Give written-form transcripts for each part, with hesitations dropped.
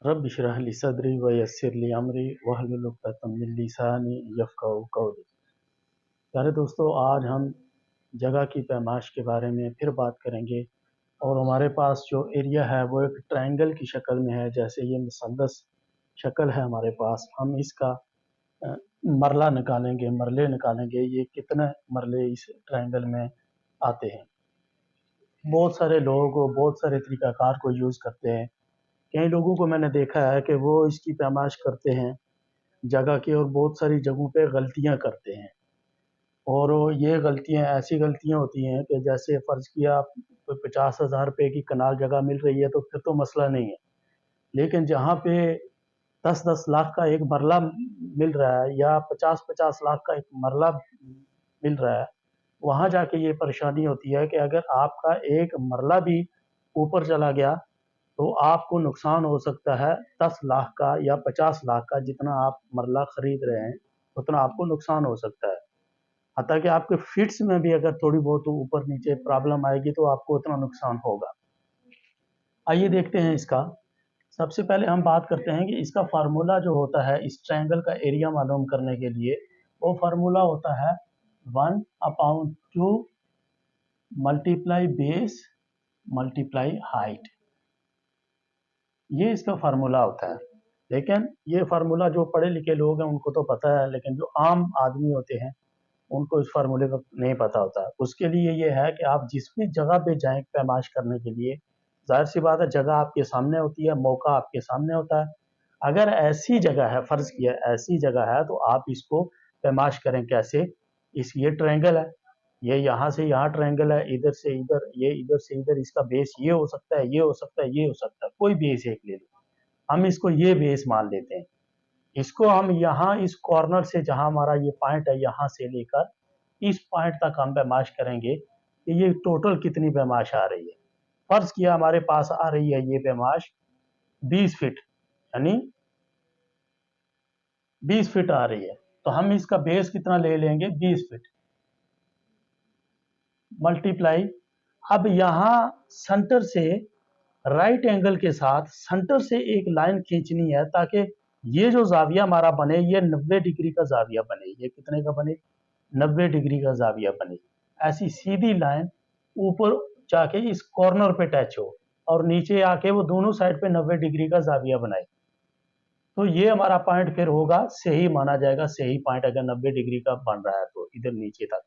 रब इशरह ली सदरी व यस्सिर ली अमरी वहलुल उक़दतम मिन लिसानी यफ़क़हू क़ौली। प्यारे दोस्तों, आज हम जगह की पैमाइश के बारे में फिर बात करेंगे। और हमारे पास जो एरिया है वो एक ट्रायंगल की शक्ल में है। जैसे ये मुसद्दस शक्ल है हमारे पास, हम इसका अ, मरले निकालेंगे ये कितने मरले इस ट्रायंगल में आते हैं। बहुत सारे लोग बहुत सारे तरीक़ाकार को यूज़ करते हैं। कई लोगों को मैंने देखा है कि वो इसकी पैमाइश करते हैं जगह की, और बहुत सारी जगहों पे गलतियाँ करते हैं। और ये गलतियाँ ऐसी गलतियाँ होती हैं कि जैसे फ़र्ज़ किया 50,000 रुपए की कनाल जगह मिल रही है तो फिर तो मसला नहीं है। लेकिन जहाँ पे 10-10 लाख का एक मरला मिल रहा है या 50-50 लाख का एक मरला मिल रहा है, वहाँ जाके ये परेशानी होती है कि अगर आपका एक मरला भी ऊपर चला गया तो आपको नुकसान हो सकता है 10 लाख का या 50 लाख का। जितना आप मरला खरीद रहे हैं उतना आपको नुकसान हो सकता है। हत्ता कि आपके फिट्स में भी अगर थोड़ी बहुत ऊपर नीचे प्रॉब्लम आएगी तो आपको उतना नुकसान होगा। आइए देखते हैं इसका। सबसे पहले हम बात करते हैं कि इसका फार्मूला जो होता है इस ट्रायंगल का एरिया मालूम करने के लिए, वो फार्मूला होता है 1/2 मल्टीप्लाई बेस मल्टीप्लाई हाइट। ये इसका फार्मूला होता है। लेकिन ये फार्मूला जो पढ़े लिखे लोग हैं उनको तो पता है, लेकिन जो आम आदमी होते हैं उनको इस फार्मूले का नहीं पता होता। उसके लिए ये है कि आप जिस भी जगह पे जाएँ पैमाइश करने के लिए, ज़ाहिर-सी बात है जगह आपके सामने होती है, मौका आपके सामने होता है। अगर ऐसी जगह है, फ़र्ज़ किया ऐसी जगह है तो आप इसको पैमाइश करें कैसे? ये ट्रायंगल है, ये यहाँ से यहाँ ट्रायंगल है, इधर से इधर, ये इधर से इधर, इसका बेस ये हो सकता है, ये हो सकता है, ये हो सकता है, कोई बेस एक ले लो। हम इसको ये बेस मान लेते हैं। इसको हम यहाँ इस कॉर्नर से जहाँ हमारा ये पॉइंट है, यहाँ से लेकर इस पॉइंट तक हम पैमाइश करेंगे कि ये टोटल कितनी पैमाइश आ रही है। फ़र्ज़ किया हमारे पास आ रही है ये पैमाइश 20 फीट, यानी 20 फीट आ रही है। तो हम इसका बेस कितना ले लेंगे? 20 फीट मल्टीप्लाई। अब यहाँ सेंटर से राइट एंगल के साथ सेंटर से एक लाइन खींचनी है ताकि ये जो ज़ाविया हमारा बने ये 90 डिग्री का ज़ाविया बने। ये कितने का बने? 90 डिग्री का ज़ाविया बने। ऐसी सीधी लाइन ऊपर जाके इस कॉर्नर पे टच हो और नीचे आके वो दोनों साइड पे 90 डिग्री का ज़ाविया बनाए। तो ये हमारा पॉइंट फिर होगा सही माना जाएगा। सही पॉइंट अगर 90 डिग्री का बन रहा है तो इधर नीचे तक,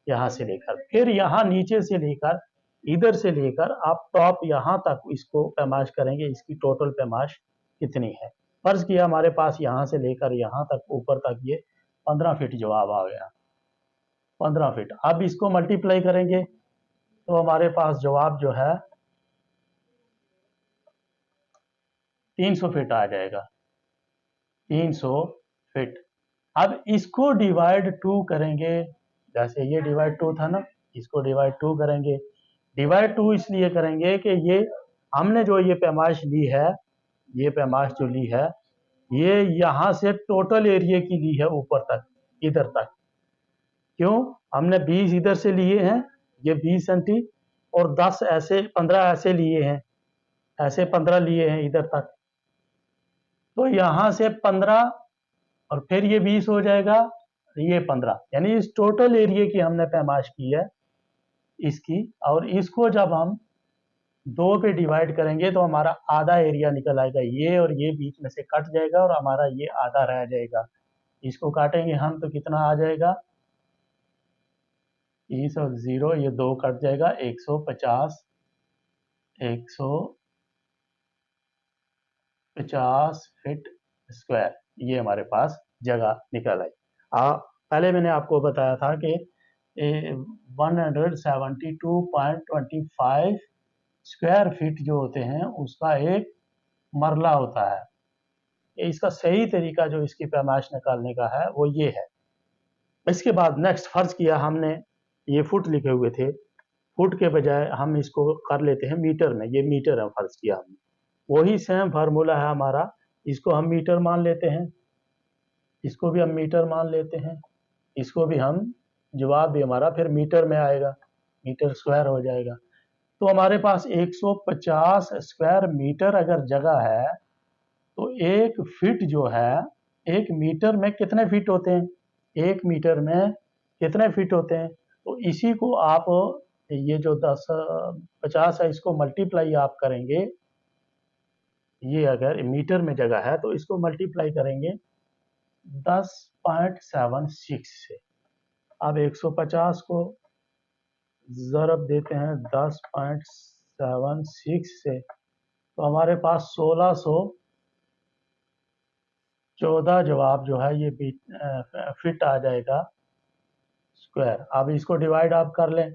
यहाँ से लेकर फिर यहाँ नीचे से लेकर इधर से लेकर आप टॉप यहाँ तक इसको पैमाइश करेंगे। इसकी टोटल पैमाइश कितनी है? फ़र्ज़ किया हमारे पास यहाँ से लेकर यहाँ तक ऊपर तक ये 15 फीट जवाब आ गया। 15 फीट। अब इसको मल्टीप्लाई करेंगे तो हमारे पास जवाब जो है 300 फीट आ जाएगा। 300 फीट। अब इसको डिवाइड 2 करेंगे। जैसे ये डिवाइड 2 था ना, इसको डिवाइड 2 करेंगे। डिवाइड 2 इसलिए करेंगे कि ये हमने जो ये पैमाइश ली है, ये पैमाइश जो ली है, ये यहाँ से टोटल एरिया की ली है ऊपर तक, इधर तक। क्यों? हमने 20 इधर से लिए हैं, ये 20 सेंटी, और 10 ऐसे 15 ऐसे लिए हैं, ऐसे 15 लिए हैं इधर तक। तो यहाँ से 15 और फिर ये 20 हो जाएगा, ये 15, यानी इस टोटल एरिया की हमने पैमाइश की है इसकी। और इसको जब हम 2 पे डिवाइड करेंगे तो हमारा आधा एरिया निकल आएगा। ये और ये बीच में से कट जाएगा और हमारा ये आधा रह जाएगा। इसको काटेंगे हम तो कितना आ जाएगा? 30 और 0 ये 2 कट जाएगा, 150 फीट स्क्वायर ये हमारे पास जगह निकल आई। पहले मैंने आपको बताया था कि 172.25 स्क्वायर फीट जो होते हैं उसका एक मरला होता है। इसका सही तरीका जो इसकी पैमाइश निकालने का है वो ये है। इसके बाद नेक्स्ट फ़र्ज़ किया हमने ये फुट लिखे हुए थे, फुट के बजाय हम इसको कर लेते हैं मीटर में। ये मीटर है, फ़र्ज़ किया हमने। वही सेम फार्मूला है हमारा, इसको हम मीटर मान लेते हैं, इसको भी हम मीटर मान लेते हैं, इसको भी हम, जवाब भी हमारा फिर मीटर में आएगा, मीटर स्क्वायर हो जाएगा। तो हमारे पास 150 स्क्वायर मीटर अगर जगह है तो 1 फीट जो है 1 मीटर में कितने फीट होते हैं, 1 मीटर में कितने फीट होते हैं। तो इसी को आप ये जो 50 है इसको मल्टीप्लाई आप करेंगे, ये अगर मीटर में जगह है तो इसको मल्टीप्लाई करेंगे 10.76 से। अब 150 को ज़रब देते हैं 10.76 से, तो हमारे पास 1614 जवाब जो है ये फिट आ जाएगा स्क्वायर। अब इसको डिवाइड आप कर लें,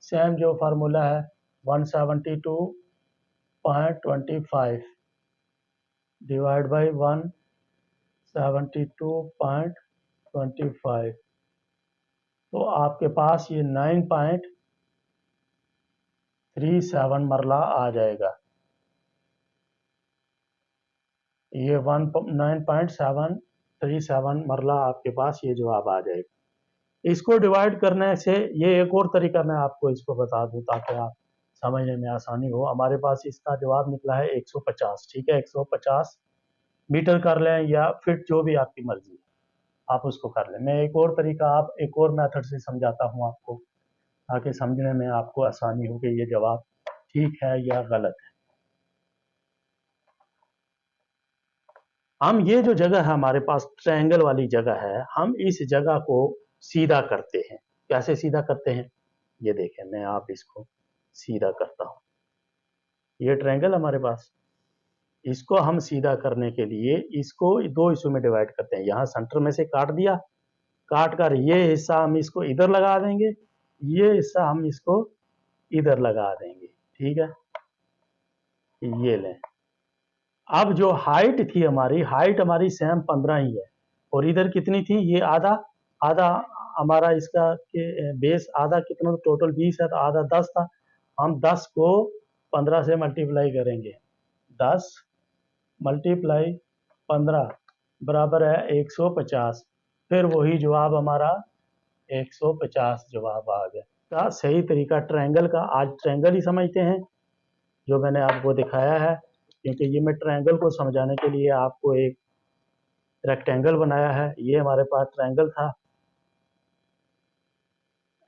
सेम जो फार्मूला है 172.25 डिवाइड बाई 172.25, तो आपके पास ये 9.37 मरला आ जाएगा। ये 9.737 मरला आपके पास ये जवाब आ जाएगा। इसको डिवाइड करने से ये एक और तरीका मैं आपको इसको बता दूं ताकि आप समझने में आसानी हो। हमारे पास इसका जवाब निकला है 150, ठीक है, 150 मीटर कर लें या फिट, जो भी आपकी मर्जी है आप उसको कर लें। मैं एक और तरीका एक और मेथड से समझाता हूँ आपको ताकि समझने में आपको आसानी हो कि ये जवाब ठीक है या गलत है। हम ये जो जगह है हमारे पास ट्रायंगल वाली जगह है, हम इस जगह को सीधा करते हैं। कैसे सीधा करते हैं ये देखें, मैं आप इसको सीधा करता हूँ। ये ट्रायंगल हमारे पास, इसको हम सीधा करने के लिए इसको दो हिस्सों में डिवाइड करते हैं। यहाँ सेंटर में से काट दिया, काट कर ये हिस्सा हम इसको इधर लगा देंगे, ये हिस्सा हम इसको इधर लगा देंगे, ठीक है। ये लें, अब जो हाइट थी हाइट हमारी सेम 15 ही है, और इधर कितनी थी, ये आधा आधा हमारा इसका के बेस आधा कितना, टोटल 20 है तो आधा 10 था। हम 10 को 15 से मल्टीप्लाई करेंगे, 10 मल्टीप्लाई 15 बराबर है 150। फिर वही जवाब हमारा 150 जवाब आ गया। का सही तरीका ट्रायंगल का, आज ट्रायंगल ही समझते हैं जो मैंने आपको दिखाया है, क्योंकि ये मैं ट्रायंगल को समझाने के लिए आपको एक रेक्टेंगल बनाया है। ये हमारे पास ट्रायंगल था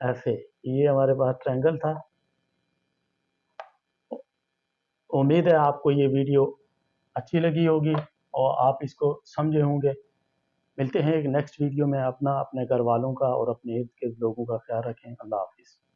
ऐसे, ये हमारे पास ट्रायंगल था। उम्मीद है आपको ये वीडियो अच्छी लगी होगी और आप इसको समझे होंगे। मिलते हैं एक नेक्स्ट वीडियो में। अपने घर वालों का और अपने इर्द गिर्द लोगों का ख्याल रखें। अल्लाह हाफिज़।